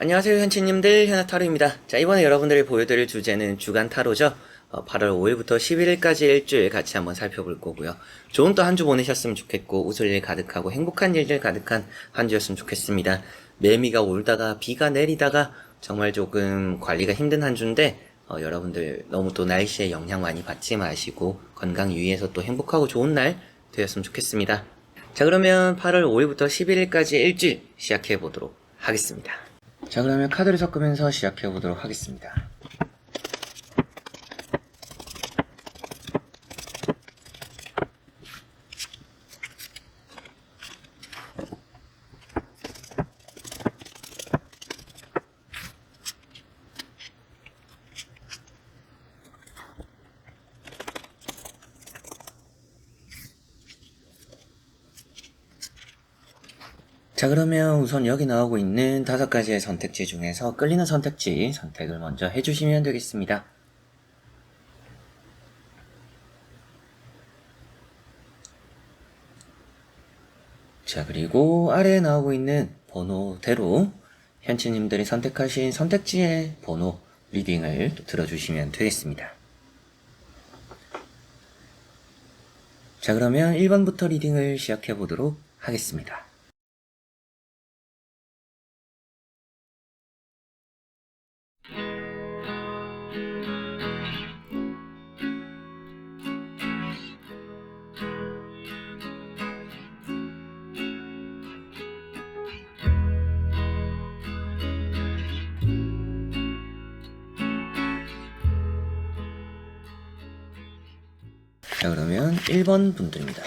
안녕하세요 현치님들, 현아타로입니다. 자, 이번에 여러분들이 보여드릴 주제는 주간 타로죠. 8월 5일부터 11일까지 일주일 같이 한번 살펴볼 거고요. 좋은 또 한 주 보내셨으면 좋겠고, 웃을 일 가득하고 행복한 일들 가득한 한 주였으면 좋겠습니다. 매미가 올다가 비가 내리다가 정말 조금 관리가 힘든 한 주인데, 여러분들 너무 또 날씨에 영향 많이 받지 마시고 건강 유의해서 또 행복하고 좋은 날 되었으면 좋겠습니다. 자, 그러면 8월 5일부터 11일까지 일주일 시작해 보도록 하겠습니다. 자, 그러면 카드를 섞으면서 시작해 보도록 하겠습니다. 자, 그러면 우선 여기 나오고 있는 5가지의 선택지 중에서 끌리는 선택지 선택을 먼저 해주시면 되겠습니다. 자, 그리고 아래에 나오고 있는 번호대로 현치님들이 선택하신 선택지의 번호 리딩을 또 들어주시면 되겠습니다. 자, 그러면 1번부터 리딩을 시작해 보도록 하겠습니다. 자, 그러면 1번 분들입니다.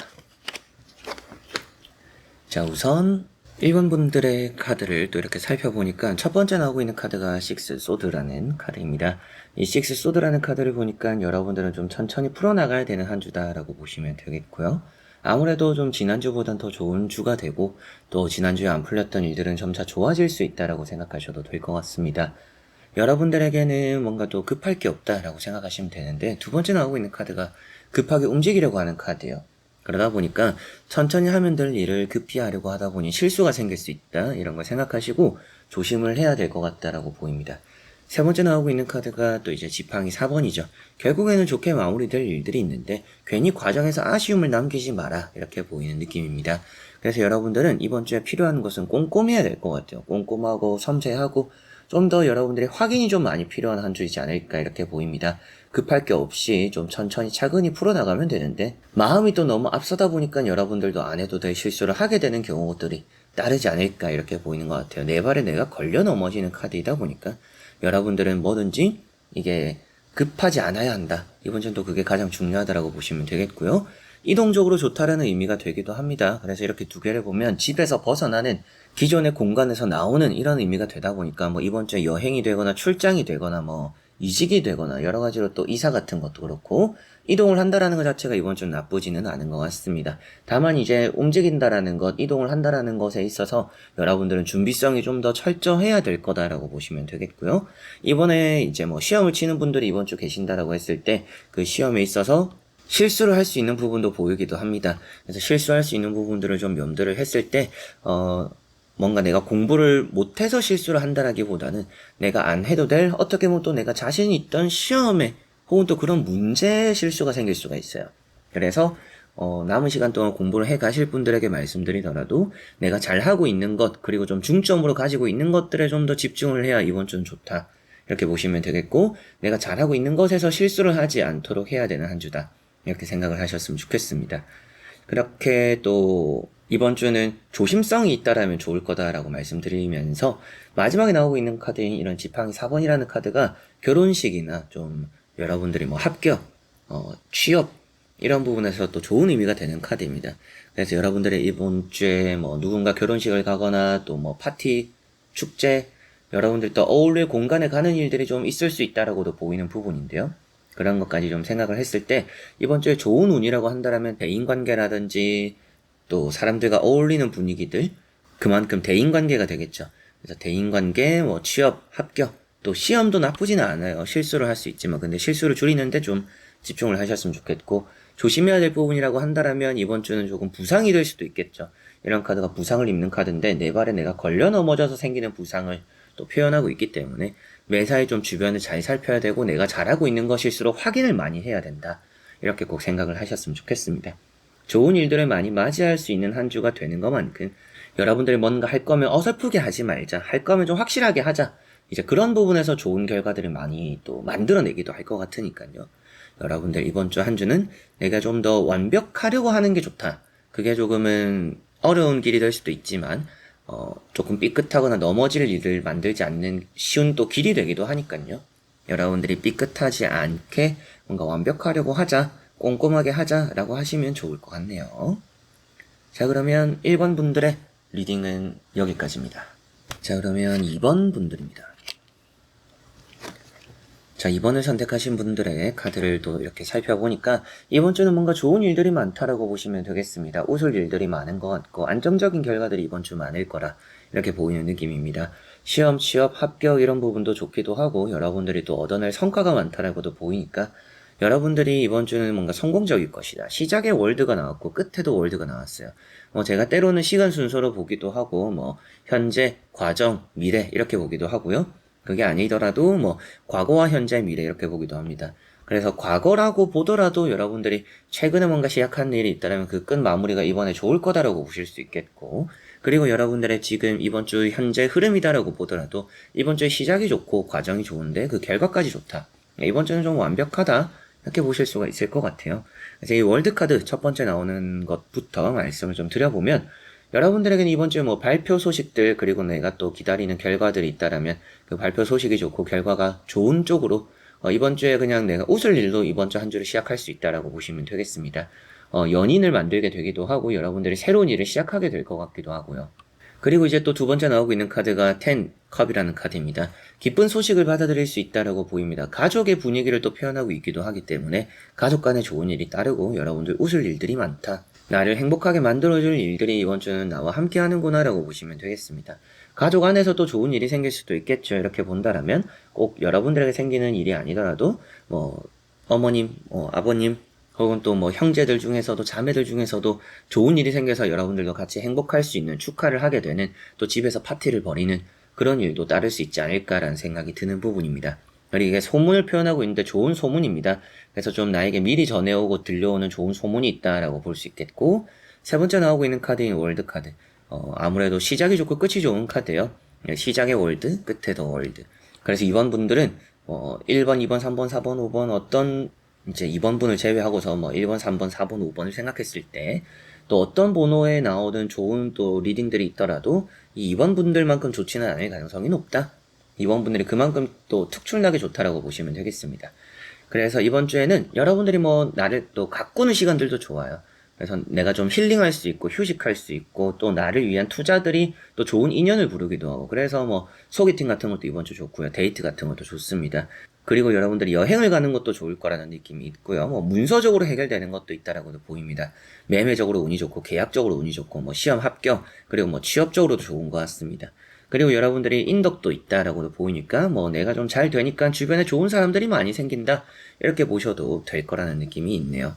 자, 우선 1번 분들의 카드를 또 이렇게 살펴보니까 첫 번째 나오고 있는 카드가 식스 소드라는 카드입니다. 이 식스 소드라는 카드를 보니까 여러분들은 좀 천천히 풀어나가야 되는 한 주다라고 보시면 되겠고요. 아무래도 좀 지난주보단 더 좋은 주가 되고, 또 지난주에 안 풀렸던 일들은 점차 좋아질 수 있다라고 생각하셔도 될 것 같습니다. 여러분들에게는 뭔가 또 급할 게 없다라고 생각하시면 되는데, 두 번째 나오고 있는 카드가 급하게 움직이려고 하는 카드예요. 그러다 보니까 천천히 하면 될 일을 급히 하려고 하다 보니 실수가 생길 수 있다, 이런 걸 생각하시고 조심을 해야 될 것 같다라고 보입니다. 세 번째 나오고 있는 카드가 또 이제 지팡이 4번이죠. 결국에는 좋게 마무리될 일들이 있는데 괜히 과정에서 아쉬움을 남기지 마라, 이렇게 보이는 느낌입니다. 그래서 여러분들은 이번 주에 필요한 것은 꼼꼼해야 될 것 같아요. 꼼꼼하고 섬세하고 좀 더 여러분들의 확인이 좀 많이 필요한 한 주이지 않을까, 이렇게 보입니다. 급할 게 없이 좀 천천히 차근히 풀어나가면 되는데, 마음이 또 너무 앞서다 보니까 여러분들도 안 해도 될 실수를 하게 되는 경우들이 따르지 않을까, 이렇게 보이는 것 같아요. 내 발에 내가 걸려 넘어지는 카드이다 보니까 여러분들은 뭐든지 이게 급하지 않아야 한다, 이번 주도 그게 가장 중요하다라고 보시면 되겠고요. 이동적으로 좋다라는 의미가 되기도 합니다. 그래서 이렇게 두 개를 보면 집에서 벗어나는, 기존의 공간에서 나오는 이런 의미가 되다 보니까 뭐 이번 주에 여행이 되거나 출장이 되거나 뭐 이직이 되거나 여러 가지로 또 이사 같은 것도 그렇고 이동을 한다라는 것 자체가 이번 주는 나쁘지는 않은 것 같습니다. 다만 이제 움직인다라는 것, 이동을 한다라는 것에 있어서 여러분들은 준비성이 좀 더 철저해야 될 거다라고 보시면 되겠고요. 이번에 이제 뭐 시험을 치는 분들이 이번 주 계신다라고 했을 때 그 시험에 있어서 실수를 할 수 있는 부분도 보이기도 합니다. 그래서 실수할 수 있는 부분들을 좀 염두를 했을 때, 뭔가 내가 공부를 못해서 실수를 한다라기보다는 내가 안 해도 될, 어떻게 보면 또 내가 자신이 있던 시험에 혹은 또 그런 문제에 실수가 생길 수가 있어요. 그래서 남은 시간 동안 공부를 해 가실 분들에게 말씀드리더라도 내가 잘하고 있는 것, 그리고 좀 중점으로 가지고 있는 것들에 좀 더 집중을 해야 이번 주는 좋다, 이렇게 보시면 되겠고, 내가 잘하고 있는 것에서 실수를 하지 않도록 해야 되는 한 주다, 이렇게 생각을 하셨으면 좋겠습니다. 그렇게 또 이번 주는 조심성이 있다라면 좋을 거다라고 말씀드리면서, 마지막에 나오고 있는 카드인 이런 지팡이 4번이라는 카드가 결혼식이나 좀 여러분들이 뭐 합격, 취업, 이런 부분에서 또 좋은 의미가 되는 카드입니다. 그래서 여러분들의 이번 주에 뭐 누군가 결혼식을 가거나 또 뭐 파티, 축제, 여러분들 또 어울릴 공간에 가는 일들이 좀 있을 수 있다라고도 보이는 부분인데요. 그런 것까지 좀 생각을 했을 때 이번 주에 좋은 운이라고 한다면 대인관계라든지 또 사람들과 어울리는 분위기들, 그만큼 대인관계가 되겠죠. 그래서 대인관계, 뭐 취업, 합격, 또 시험도 나쁘지는 않아요. 실수를 할 수 있지만 근데 실수를 줄이는데 좀 집중을 하셨으면 좋겠고, 조심해야 될 부분이라고 한다면 이번 주는 조금 부상이 될 수도 있겠죠. 이런 카드가 부상을 입는 카드인데 내 발에 내가 걸려 넘어져서 생기는 부상을 또 표현하고 있기 때문에 매사에 좀 주변을 잘 살펴야 되고 내가 잘하고 있는 것일수록 확인을 많이 해야 된다. 이렇게 꼭 생각을 하셨으면 좋겠습니다. 좋은 일들을 많이 맞이할 수 있는 한 주가 되는 것만큼 여러분들이 뭔가 할 거면 어설프게 하지 말자. 할 거면 좀 확실하게 하자. 이제 그런 부분에서 좋은 결과들을 많이 또 만들어내기도 할 것 같으니까요. 여러분들 이번 주 한 주는 내가 좀 더 완벽하려고 하는 게 좋다. 그게 조금은 어려운 길이 될 수도 있지만 조금 삐끗하거나 넘어질 일을 만들지 않는 쉬운 또 길이 되기도 하니까요. 여러분들이 삐끗하지 않게 뭔가 완벽하려고 하자, 꼼꼼하게 하자라고 하시면 좋을 것 같네요. 자, 그러면 1번 분들의 리딩은 여기까지입니다. 자, 그러면 2번 분들입니다. 자, 2번을 선택하신 분들의 카드를 또 이렇게 살펴보니까 이번 주는 뭔가 좋은 일들이 많다라고 보시면 되겠습니다. 웃을 일들이 많은 것 같고 안정적인 결과들이 이번 주 많을 거라 이렇게 보이는 느낌입니다. 시험, 취업, 합격 이런 부분도 좋기도 하고 여러분들이 또 얻어낼 성과가 많다라고도 보이니까 여러분들이 이번 주는 뭔가 성공적일 것이다. 시작에 월드가 나왔고 끝에도 월드가 나왔어요. 제가 때로는 시간 순서로 보기도 하고 현재, 과정, 미래 이렇게 보기도 하고요. 그게 아니더라도 과거와 현재, 미래 이렇게 보기도 합니다. 그래서 과거라고 보더라도 여러분들이 최근에 뭔가 시작한 일이 있다면 그 끝 마무리가 이번에 좋을 거다라고 보실 수 있겠고, 그리고 여러분들의 지금 이번 주 현재 흐름이다라고 보더라도 이번 주의 시작이 좋고 과정이 좋은데 그 결과까지 좋다. 이번 주는 좀 완벽하다. 이렇게 보실 수가 있을 것 같아요. 그래서 이 월드카드 첫 번째 나오는 것부터 말씀을 좀 드려보면 여러분들에게는 이번 주에 발표 소식들 그리고 내가 또 기다리는 결과들이 있다라면 그 발표 소식이 좋고 결과가 좋은 쪽으로 이번 주에 그냥 내가 웃을 일로 이번 주 한 주를 시작할 수 있다라고 보시면 되겠습니다. 연인을 만들게 되기도 하고 여러분들이 새로운 일을 시작하게 될 것 같기도 하고요. 그리고 이제 또 두 번째 나오고 있는 카드가 10컵이라는 카드입니다. 기쁜 소식을 받아들일 수 있다라고 보입니다. 가족의 분위기를 또 표현하고 있기도 하기 때문에 가족 간에 좋은 일이 따르고 여러분들 웃을 일들이 많다. 나를 행복하게 만들어줄 일들이 이번 주는 나와 함께 하는구나 라고 보시면 되겠습니다. 가족 안에서도 좋은 일이 생길 수도 있겠죠. 이렇게 본다라면 꼭 여러분들에게 생기는 일이 아니더라도 어머님, 아버님 혹은 또 형제들 중에서도 자매들 중에서도 좋은 일이 생겨서 여러분들도 같이 행복할 수 있는 축하를 하게 되는 또 집에서 파티를 벌이는 그런 일도 따를 수 있지 않을까라는 생각이 드는 부분입니다. 그리고 이게 소문을 표현하고 있는데 좋은 소문입니다. 그래서 좀 나에게 미리 전해오고 들려오는 좋은 소문이 있다라고 볼 수 있겠고, 세 번째 나오고 있는 카드인 월드 카드. 아무래도 시작이 좋고 끝이 좋은 카드예요. 시작의 월드, 끝에도 월드. 그래서 이번 분들은 1번, 2번, 3번, 4번, 5번 어떤 이제 2번 분을 제외하고서 1번, 3번, 4번, 5번을 생각했을 때 또 어떤 번호에 나오는 좋은 또 리딩들이 있더라도 이 2번 분들만큼 좋지는 않을 가능성이 높다. 이번 분들이 그만큼 또 특출나게 좋다라고 보시면 되겠습니다. 그래서 이번 주에는 여러분들이 나를 또 가꾸는 시간들도 좋아요. 그래서 내가 좀 힐링할 수 있고 휴식할 수 있고 또 나를 위한 투자들이 또 좋은 인연을 부르기도 하고 그래서 소개팅 같은 것도 이번 주 좋고요. 데이트 같은 것도 좋습니다. 그리고 여러분들이 여행을 가는 것도 좋을 거라는 느낌이 있고요. 문서적으로 해결되는 것도 있다라고도 보입니다. 매매적으로 운이 좋고 계약적으로 운이 좋고 시험 합격 그리고 취업적으로도 좋은 것 같습니다. 그리고 여러분들이 인덕도 있다라고도 보이니까 내가 좀 잘 되니까 주변에 좋은 사람들이 많이 생긴다 이렇게 보셔도 될 거라는 느낌이 있네요.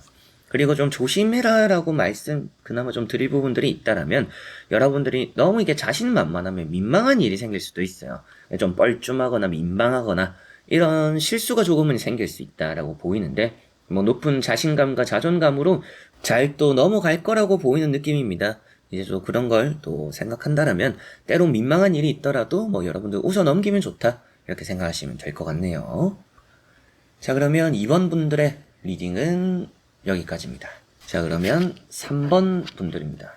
그리고 좀 조심해라 라고 말씀 그나마 좀 드릴 부분들이 있다라면 여러분들이 너무 이게 자신만만하면 민망한 일이 생길 수도 있어요. 좀 뻘쭘하거나 민망하거나 이런 실수가 조금은 생길 수 있다라고 보이는데 높은 자신감과 자존감으로 잘 또 넘어갈 거라고 보이는 느낌입니다. 이제 또 그런 걸 또 생각한다라면 때론 민망한 일이 있더라도 여러분들 웃어 넘기면 좋다 이렇게 생각하시면 될 것 같네요. 자, 그러면 2번 분들의 리딩은 여기까지입니다. 자, 그러면 3번 분들입니다.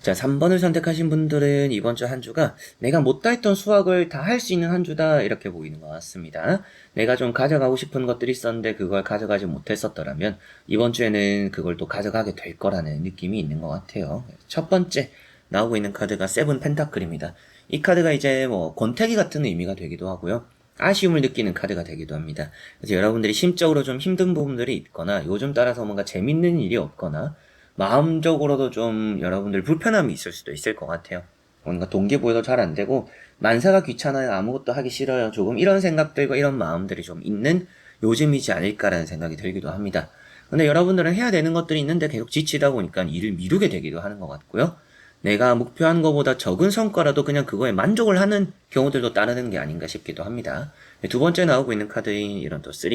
자, 3번을 선택하신 분들은 이번 주 한 주가 내가 못다 했던 수학을 다 할 수 있는 한 주다 이렇게 보이는 것 같습니다. 내가 좀 가져가고 싶은 것들이 있었는데 그걸 가져가지 못했었더라면 이번 주에는 그걸 또 가져가게 될 거라는 느낌이 있는 것 같아요. 첫 번째 나오고 있는 카드가 세븐 펜타클입니다. 이 카드가 이제 권태기 같은 의미가 되기도 하고요. 아쉬움을 느끼는 카드가 되기도 합니다. 그래서 여러분들이 심적으로 좀 힘든 부분들이 있거나 요즘 따라서 뭔가 재밌는 일이 없거나 마음적으로도 좀 여러분들 불편함이 있을 수도 있을 것 같아요. 뭔가 동기부여도 잘 안 되고 만사가 귀찮아요. 아무것도 하기 싫어요. 조금 이런 생각들과 이런 마음들이 좀 있는 요즘이지 않을까라는 생각이 들기도 합니다. 근데 여러분들은 해야 되는 것들이 있는데 계속 지치다 보니까 일을 미루게 되기도 하는 것 같고요. 내가 목표한 것보다 적은 성과라도 그냥 그거에 만족을 하는 경우들도 따르는 게 아닌가 싶기도 합니다. 두 번째 나오고 있는 카드인 이런 또 3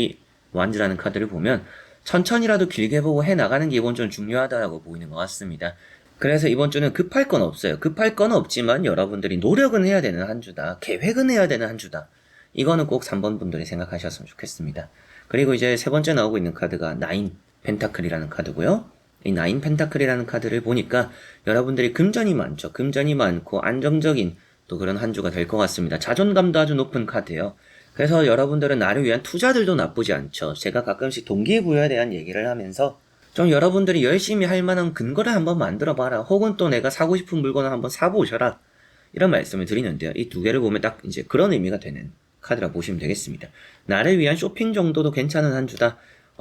완즈라는 카드를 보면 천천히라도 길게 보고 해나가는 게 이번 주는 중요하다고 보이는 것 같습니다. 그래서 이번 주는 급할 건 없어요. 급할 건 없지만 여러분들이 노력은 해야 되는 한 주다. 계획은 해야 되는 한 주다. 이거는 꼭 3번 분들이 생각하셨으면 좋겠습니다. 그리고 이제 세 번째 나오고 있는 카드가 9 펜타클이라는 카드고요. 이 9 펜타클이라는 카드를 보니까 여러분들이 금전이 많죠. 금전이 많고 안정적인 또 그런 한 주가 될 것 같습니다. 자존감도 아주 높은 카드예요. 그래서 여러분들은 나를 위한 투자들도 나쁘지 않죠. 제가 가끔씩 동기부여에 대한 얘기를 하면서 좀 여러분들이 열심히 할 만한 근거를 한번 만들어 봐라. 혹은 또 내가 사고 싶은 물건을 한번 사보셔라. 이런 말씀을 드리는데요. 이 두 개를 보면 딱 이제 그런 의미가 되는 카드라 보시면 되겠습니다. 나를 위한 쇼핑 정도도 괜찮은 한 주다.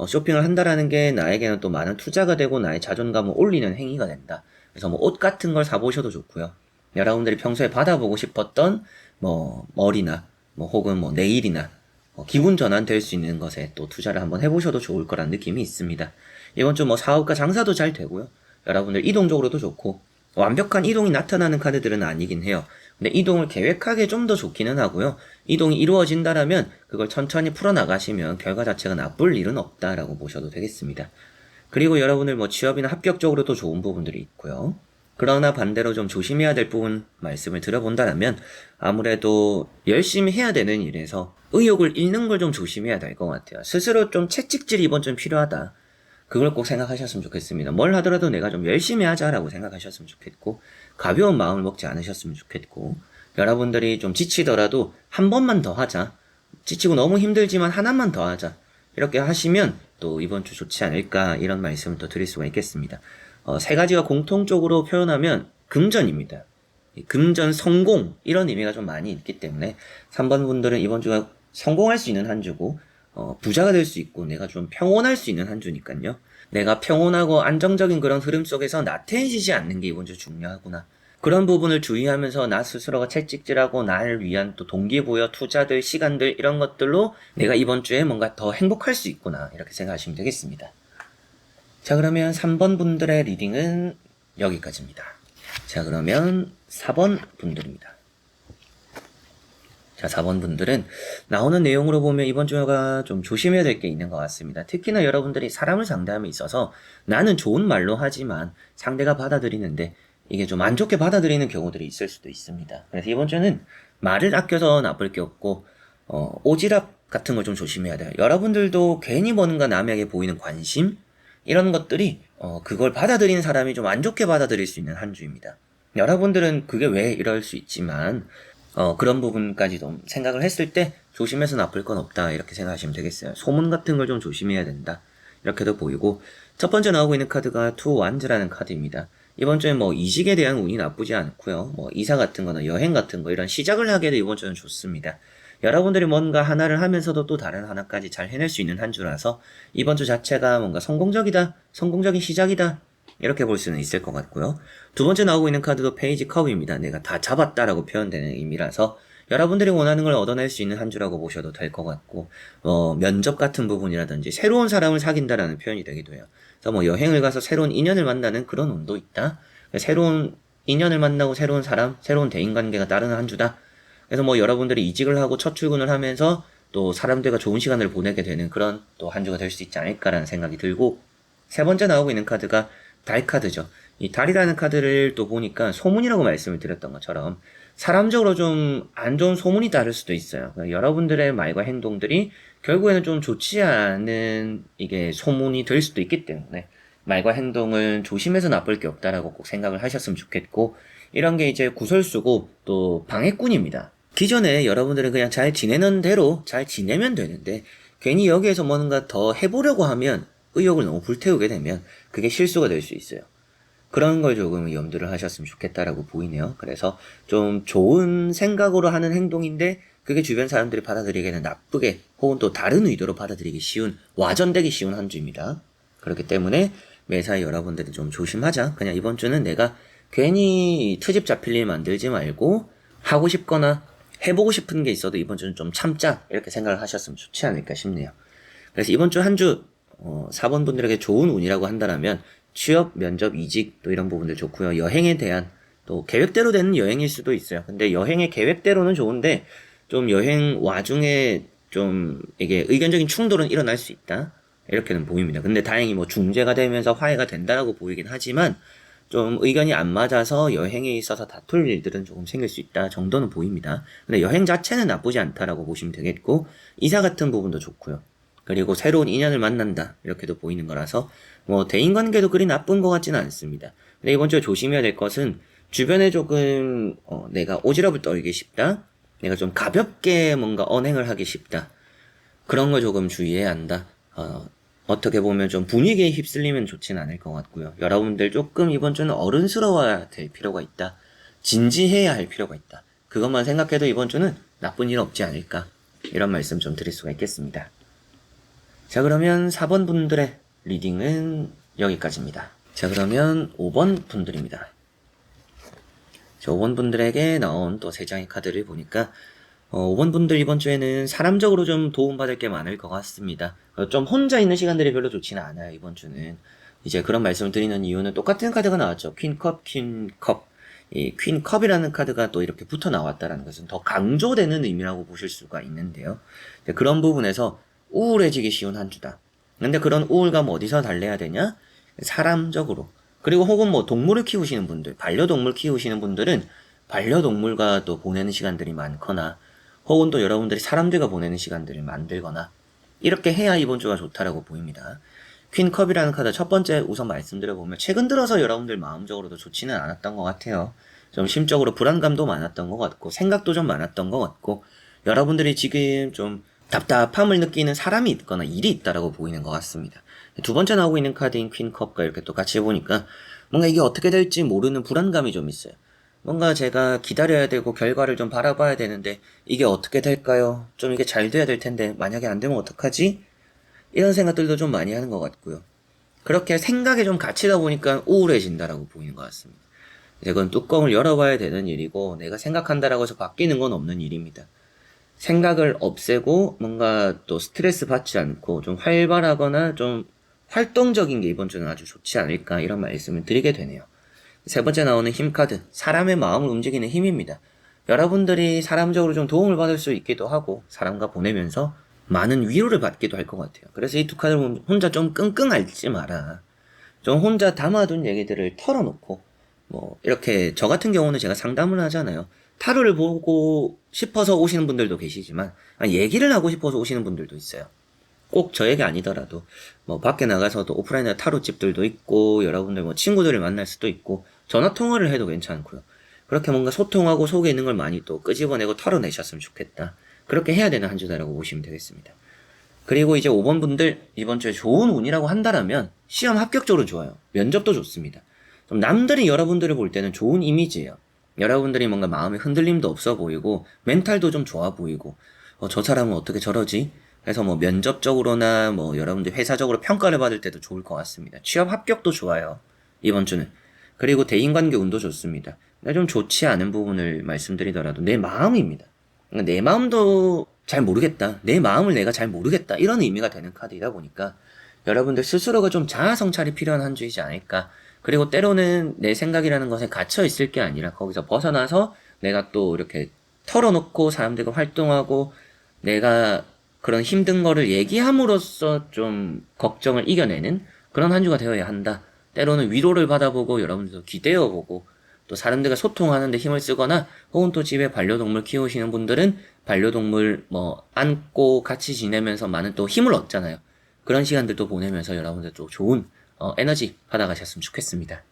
쇼핑을 한다라는 게 나에게는 또 많은 투자가 되고 나의 자존감을 올리는 행위가 된다. 그래서 뭐 옷 같은 걸 사보셔도 좋고요. 여러분들이 평소에 받아보고 싶었던 뭐 머리나 뭐 혹은 뭐 네일이나 기분 전환 될 수 있는 것에 또 투자를 한번 해보셔도 좋을 거란 느낌이 있습니다. 이번 주 뭐 사업과 장사도 잘 되고요. 여러분들 이동적으로도 좋고 완벽한 이동이 나타나는 카드들은 아니긴 해요. 근데 이동을 계획하기에 좀 더 좋기는 하고요. 이동이 이루어진다라면 그걸 천천히 풀어나가시면 결과 자체가 나쁠 일은 없다라고 보셔도 되겠습니다. 그리고 여러분들 뭐 취업이나 합격적으로도 좋은 부분들이 있고요. 그러나 반대로 좀 조심해야 될 부분 말씀을 드려본다면 아무래도 열심히 해야 되는 일에서 의욕을 잃는 걸 좀 조심해야 될 것 같아요. 스스로 좀 채찍질이 이번 좀 필요하다. 그걸 꼭 생각하셨으면 좋겠습니다. 뭘 하더라도 내가 좀 열심히 하자라고 생각하셨으면 좋겠고 가벼운 마음을 먹지 않으셨으면 좋겠고 여러분들이 좀 지치더라도 한 번만 더 하자. 지치고 너무 힘들지만 하나만 더 하자. 이렇게 하시면 또 이번 주 좋지 않을까 이런 말씀을 또 드릴 수가 있겠습니다. 세 가지가 공통적으로 표현하면 금전입니다. 금전 성공 이런 의미가 좀 많이 있기 때문에 3번 분들은 이번 주가 성공할 수 있는 한 주고 부자가 될 수 있고 내가 좀 평온할 수 있는 한 주니까요. 내가 평온하고 안정적인 그런 흐름 속에서 나태해지지 않는 게 이번 주 중요하구나. 그런 부분을 주의하면서 나 스스로가 채찍질하고 나를 위한 또 동기부여, 투자들, 시간들 이런 것들로 내가 이번 주에 뭔가 더 행복할 수 있구나 이렇게 생각하시면 되겠습니다. 자 그러면 3번 분들의 리딩은 여기까지입니다. 자 그러면 4번 분들입니다. 자 4번 분들은 나오는 내용으로 보면 이번 주가 좀 조심해야 될 게 있는 것 같습니다. 특히나 여러분들이 사람을 상대함에 있어서 나는 좋은 말로 하지만 상대가 받아들이는데 이게 좀 안 좋게 받아들이는 경우들이 있을 수도 있습니다. 그래서 이번 주는 말을 아껴서 나쁠 게 없고 오지랖 같은 걸 좀 조심해야 돼요. 여러분들도 괜히 뭔가 남에게 보이는 관심 이런 것들이 그걸 받아들이는 사람이 좀 안 좋게 받아들일 수 있는 한 주입니다. 여러분들은 그게 왜 이럴 수 있지만 그런 부분까지 좀 생각을 했을 때 조심해서 나쁠 건 없다 이렇게 생각하시면 되겠어요. 소문 같은 걸 좀 조심해야 된다 이렇게도 보이고 첫 번째 나오고 있는 카드가 투 완즈라는 카드입니다. 이번 주에 뭐 이직에 대한 운이 나쁘지 않고요. 뭐 이사 같은 거나 여행 같은 거 이런 시작을 하게도 이번 주는 좋습니다. 여러분들이 뭔가 하나를 하면서도 또 다른 하나까지 잘 해낼 수 있는 한 주라서 이번 주 자체가 뭔가 성공적이다, 성공적인 시작이다 이렇게 볼 수는 있을 것 같고요. 두 번째 나오고 있는 카드도 페이지 컵입니다. 내가 다 잡았다라고 표현되는 의미라서 여러분들이 원하는 걸 얻어낼 수 있는 한 주라고 보셔도 될 것 같고 면접 같은 부분이라든지 새로운 사람을 사귄다라는 표현이 되기도 해요. 그래서 뭐 여행을 가서 새로운 인연을 만나는 그런 운도 있다. 새로운 인연을 만나고 새로운 사람, 새로운 대인관계가 따르는 한 주다. 그래서 뭐 여러분들이 이직을 하고 첫 출근을 하면서 또 사람들과 좋은 시간을 보내게 되는 그런 또 한 주가 될 수 있지 않을까라는 생각이 들고 세 번째 나오고 있는 카드가 달 카드죠. 이 달이라는 카드를 또 보니까 소문이라고 말씀을 드렸던 것처럼 사람적으로 좀 안 좋은 소문이 따를 수도 있어요. 그러니까 여러분들의 말과 행동들이 결국에는 좀 좋지 않은 이게 소문이 될 수도 있기 때문에 말과 행동은 조심해서 나쁠 게 없다라고 꼭 생각을 하셨으면 좋겠고 이런 게 이제 구설수고 또 방해꾼입니다. 기존에 여러분들은 그냥 잘 지내는 대로 잘 지내면 되는데 괜히 여기에서 뭔가 더 해보려고 하면 의욕을 너무 불태우게 되면 그게 실수가 될 수 있어요. 그런 걸 조금 염두를 하셨으면 좋겠다라고 보이네요. 그래서 좀 좋은 생각으로 하는 행동인데 그게 주변 사람들이 받아들이기에는 나쁘게 혹은 또 다른 의도로 받아들이기 쉬운 와전되기 쉬운 한 주입니다. 그렇기 때문에 매사에 여러분들이 좀 조심하자. 그냥 이번 주는 내가 괜히 트집 잡힐 일 만들지 말고 하고 싶거나 해보고 싶은 게 있어도 이번 주는 좀 참자 이렇게 생각을 하셨으면 좋지 않을까 싶네요. 그래서 이번 주 한 주 4번 분들에게 좋은 운이라고 한다면 취업, 면접, 이직 또 이런 부분들 좋고요. 여행에 대한 또 계획대로 되는 여행일 수도 있어요. 근데 여행의 계획대로는 좋은데 좀 여행 와중에 좀 이게 의견적인 충돌은 일어날 수 있다. 이렇게는 보입니다. 근데 다행히 뭐 중재가 되면서 화해가 된다라고 보이긴 하지만 좀 의견이 안 맞아서 여행에 있어서 다툴 일들은 조금 생길 수 있다 정도는 보입니다. 근데 여행 자체는 나쁘지 않다라고 보시면 되겠고 이사 같은 부분도 좋고요. 그리고 새로운 인연을 만난다 이렇게도 보이는 거라서 뭐 대인관계도 그리 나쁜 것 같지는 않습니다. 근데 이번 주에 조심해야 될 것은 주변에 조금 내가 오지랖을 떨기 쉽다. 내가 좀 가볍게 뭔가 언행을 하기 쉽다. 그런 걸 조금 주의해야 한다. 어떻게 보면 좀 분위기에 휩쓸리면 좋지는 않을 것 같고요. 여러분들 조금 이번 주는 어른스러워야 될 필요가 있다. 진지해야 할 필요가 있다. 그것만 생각해도 이번 주는 나쁜 일 없지 않을까. 이런 말씀 좀 드릴 수가 있겠습니다. 자, 그러면 4번 분들의 리딩은 여기까지입니다. 자, 그러면 5번 분들입니다. 자, 5번 분들에게 나온 또 3장의 카드를 보니까 5번 분들 이번 주에는 사람적으로 좀 도움받을 게 많을 것 같습니다. 좀 혼자 있는 시간들이 별로 좋지는 않아요, 이번 주는. 이제 그런 말씀을 드리는 이유는 똑같은 카드가 나왔죠. 퀸컵, 퀸컵. 이 퀸컵이라는 카드가 또 이렇게 붙어 나왔다는 것은 더 강조되는 의미라고 보실 수가 있는데요. 그런 부분에서 우울해지기 쉬운 한 주다. 근데 그런 우울감 어디서 달래야 되냐? 사람적으로. 그리고 혹은 뭐 동물을 키우시는 분들, 반려동물 키우시는 분들은 반려동물과 또 보내는 시간들이 많거나 혹은 또 여러분들이 사람들과 보내는 시간들을 만들거나 이렇게 해야 이번 주가 좋다라고 보입니다. 퀸컵이라는 카드 첫 번째 우선 말씀드려보면 최근 들어서 여러분들 마음적으로도 좋지는 않았던 것 같아요. 좀 심적으로 불안감도 많았던 것 같고 생각도 좀 많았던 것 같고 여러분들이 지금 좀 답답함을 느끼는 사람이 있거나 일이 있다라고 보이는 것 같습니다. 두 번째 나오고 있는 카드인 퀸컵과 이렇게 또 같이 해보니까 뭔가 이게 어떻게 될지 모르는 불안감이 좀 있어요. 뭔가 제가 기다려야 되고 결과를 좀 바라봐야 되는데 이게 어떻게 될까요? 좀 이게 잘 돼야 될 텐데 만약에 안 되면 어떡하지? 이런 생각들도 좀 많이 하는 것 같고요. 그렇게 생각에 좀 갇히다 보니까 우울해진다라고 보이는 것 같습니다. 이건 뚜껑을 열어봐야 되는 일이고 내가 생각한다라고 해서 바뀌는 건 없는 일입니다. 생각을 없애고 뭔가 또 스트레스 받지 않고 좀 활발하거나 좀 활동적인 게 이번 주는 아주 좋지 않을까 이런 말씀을 드리게 되네요. 세 번째 나오는 힘 카드, 사람의 마음을 움직이는 힘입니다. 여러분들이 사람적으로 좀 도움을 받을 수 있기도 하고 사람과 보내면서 많은 위로를 받기도 할 것 같아요. 그래서 이 두 카드를 보면 혼자 좀 끙끙 앓지 마라. 좀 혼자 담아둔 얘기들을 털어놓고 뭐 이렇게 저 같은 경우는 제가 상담을 하잖아요. 타로를 보고 싶어서 오시는 분들도 계시지만 얘기를 하고 싶어서 오시는 분들도 있어요. 꼭 저에게 아니더라도 뭐 밖에 나가서도 오프라인에 타로집들도 있고 여러분들 뭐 친구들을 만날 수도 있고 전화 통화를 해도 괜찮고요. 그렇게 뭔가 소통하고 속에 있는 걸 많이 또 끄집어내고 털어내셨으면 좋겠다. 그렇게 해야 되는 한 주다라고 보시면 되겠습니다. 그리고 이제 5번 분들 이번 주에 좋은 운이라고 한다면 시험 합격적으로 좋아요. 면접도 좋습니다. 좀 남들이 여러분들을 볼 때는 좋은 이미지예요. 여러분들이 뭔가 마음에 흔들림도 없어 보이고 멘탈도 좀 좋아 보이고 저 사람은 어떻게 저러지? 그래서 뭐 면접적으로나 뭐 여러분들 회사적으로 평가를 받을 때도 좋을 것 같습니다. 취업 합격도 좋아요. 이번 주는. 그리고 대인관계 운도 좋습니다. 좀 좋지 않은 부분을 말씀드리더라도 내 마음입니다. 그러니까 내 마음도 잘 모르겠다. 내 마음을 내가 잘 모르겠다. 이런 의미가 되는 카드이다 보니까 여러분들 스스로가 좀 자아 성찰이 필요한 한 주이지 않을까. 그리고 때로는 내 생각이라는 것에 갇혀 있을 게 아니라 거기서 벗어나서 내가 또 이렇게 털어놓고 사람들과 활동하고 내가 그런 힘든 거를 얘기함으로써 좀 걱정을 이겨내는 그런 한 주가 되어야 한다. 때로는 위로를 받아보고 여러분들도 기대어보고 또 사람들과 소통하는 데 힘을 쓰거나 혹은 또 집에 반려동물 키우시는 분들은 반려동물 뭐 안고 같이 지내면서 많은 또 힘을 얻잖아요. 그런 시간들도 보내면서 여러분들 또 좋은 에너지 받아가셨으면 좋겠습니다.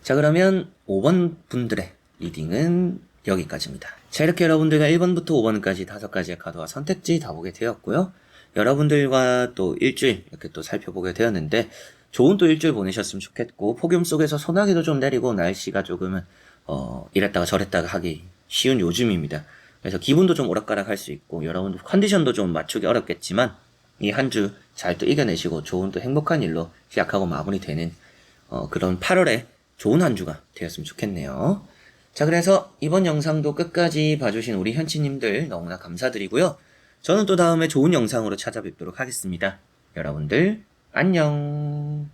자, 그러면 5번 분들의 리딩은 여기까지입니다. 자, 이렇게 여러분들과 1번부터 5번까지 5가지의 카드와 선택지 다 보게 되었고요. 여러분들과 또 일주일 이렇게 또 살펴보게 되었는데 좋은 또 일주일 보내셨으면 좋겠고 폭염 속에서 소나기도 좀 내리고 날씨가 조금은 이랬다가 저랬다가 하기 쉬운 요즘입니다. 그래서 기분도 좀 오락가락 할 수 있고 여러분들 컨디션도 좀 맞추기 어렵겠지만 이 한 주 잘 또 이겨내시고 좋은 또 행복한 일로 시작하고 마무리되는 그런 8월에 좋은 한 주가 되었으면 좋겠네요. 자, 그래서 이번 영상도 끝까지 봐주신 우리 현치님들 너무나 감사드리고요. 저는 또 다음에 좋은 영상으로 찾아뵙도록 하겠습니다. 여러분들 안녕.